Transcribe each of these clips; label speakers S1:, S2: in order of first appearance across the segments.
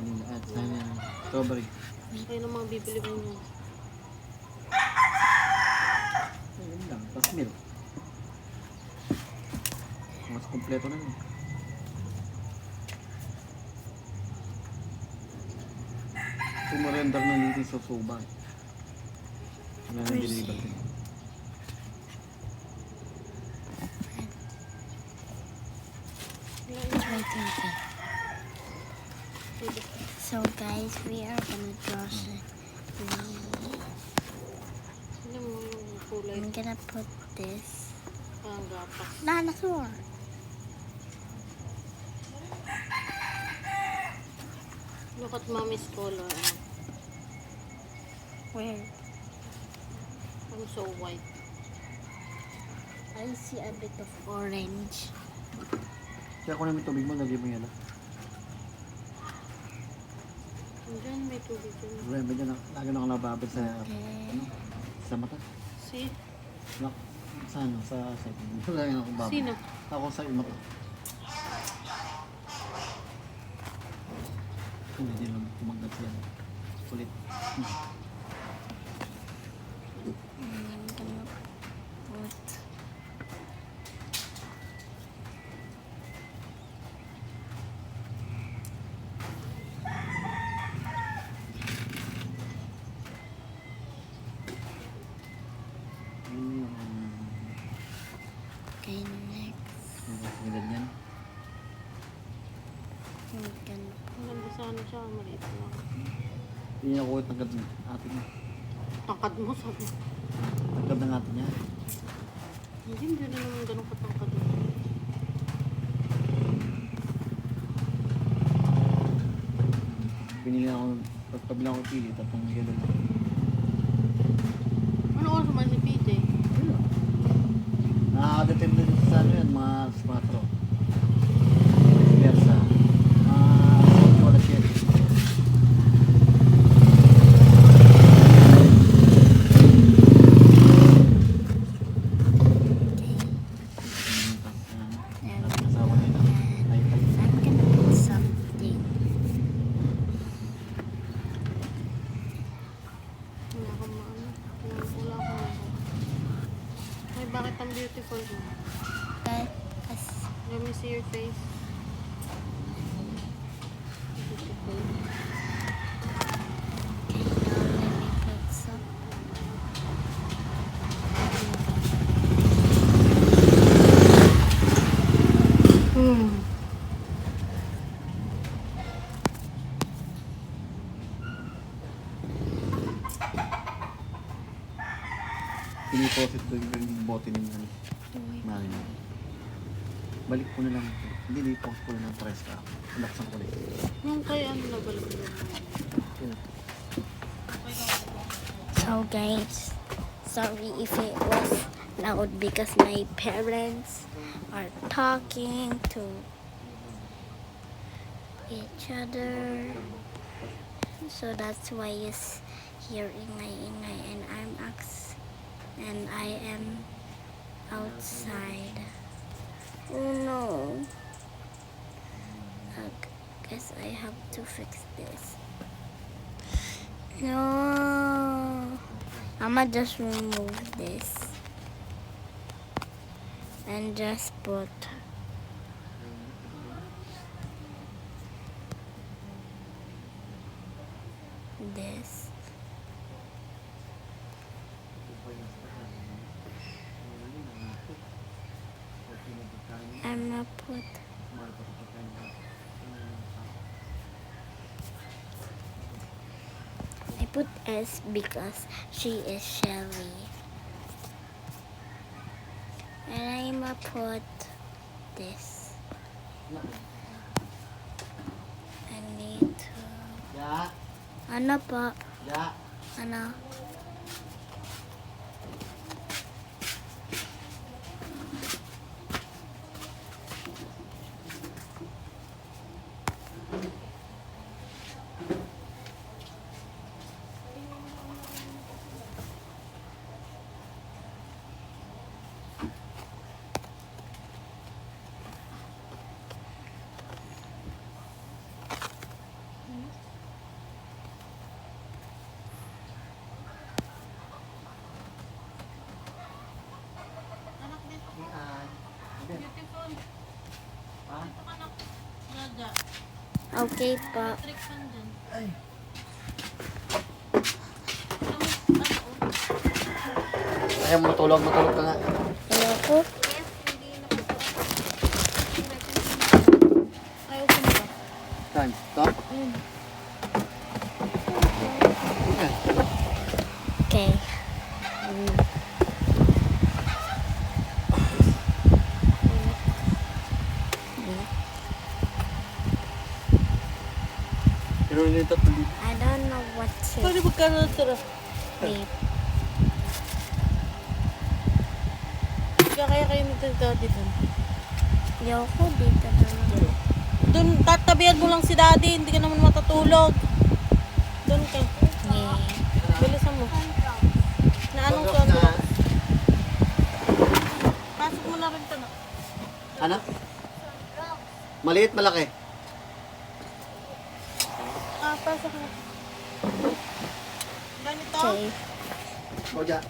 S1: vanilla. At sana yan. Strawberry.
S2: Kayo na mga bibili mo niyan.
S1: Ayun lang. Tapos milk. Mas kompleto na yun. Sumarender na dito sa suba. Wala na deliver din.
S3: So guys, we are gonna draw some.
S2: Ano mo yung kulay?
S3: I'm gonna put this
S2: Ang gapas.
S3: dinosaur.
S2: Look at mommy's color.
S3: Where?
S2: I'm so white.
S3: I see a bit of orange.
S1: Kaya kung namin tubig mo, lagyan mo yan.
S2: Diyan may tubig dyan.
S1: Remember dyan, lagi na ako nababad sa,
S3: Okay.
S1: sa mata.
S2: See?
S1: Sa ano, sa second. Lagi na akong babad.
S2: Sino?
S1: Ako sa mata. Hindi lang kumagat siya. Kulit.
S3: I'm gonna put okay next.
S1: Ganyan.
S3: I'm gonna
S2: Ang ganda sana siya. Maliit lang.
S1: Hindi niya kulit ng atin niya.
S2: Tangkad mo sabi.
S1: Tagkad ng atin niya.
S2: Hindi na naman ganun katangkad.
S1: Pinili ako, pagpabila ako pili, tapong gano'n.
S2: Ano oras naman si PJ?
S1: Nakakadating din sa ano yan, mga 4. Versa. Wala siya.
S3: I'm gonna put something.
S2: Wala akong maano. Wala akong ay, bakit ang beautiful mo?
S3: Because
S2: Let me see your face. Beautiful.
S3: now let me put some.
S1: Piniposit doon yung bote ng Marino. Balik ko na lang. Hindi post ko na ng press ka. Laksan ko ulit.
S2: Yung kay ano na balik mo?
S3: So guys, sorry if it was loud because my parents are talking to each other. So that's why it's here ingay and and I am outside. Oh no. I guess I have to fix this. No. I'ma just remove this and just put this. I'ma put I put S because she is Shelly. And I'ma put this. I need to...
S1: Ya,
S3: Ano po?
S1: ya.
S3: Ano? Okay po.
S2: Trick fan dyan.
S1: Ay. Ayaw mo matulog ka nga.
S3: Ayoko.
S2: Ayaw ko na.
S1: Saan? Ito?
S2: Ayun.
S1: Okay.
S3: Okay.
S1: Pero yun yung tatlo dito.
S3: I don't know what to
S2: Pwede magkano tira?
S3: sleep.
S2: Kaya kayo nagdadadi dun.
S3: Ayoko dito naman.
S2: Dun, tatabihan mo lang si daddy. Hindi ka naman matatulog. Dun ka.
S3: Yeah.
S2: Bilisan mo. Na anong
S1: Pag-drop na.
S2: sunrock? Pasok mo na rin ito na.
S1: Ano? Maliit, malaki.
S2: Ah, pasok mo. Ganito.
S3: Okay.
S1: O dyan.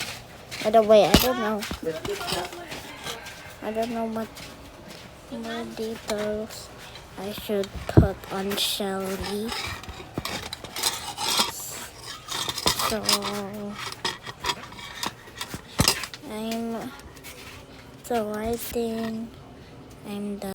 S3: By the way, I don't know. I don't know what more details I should put on Shelly. So I think I'm done.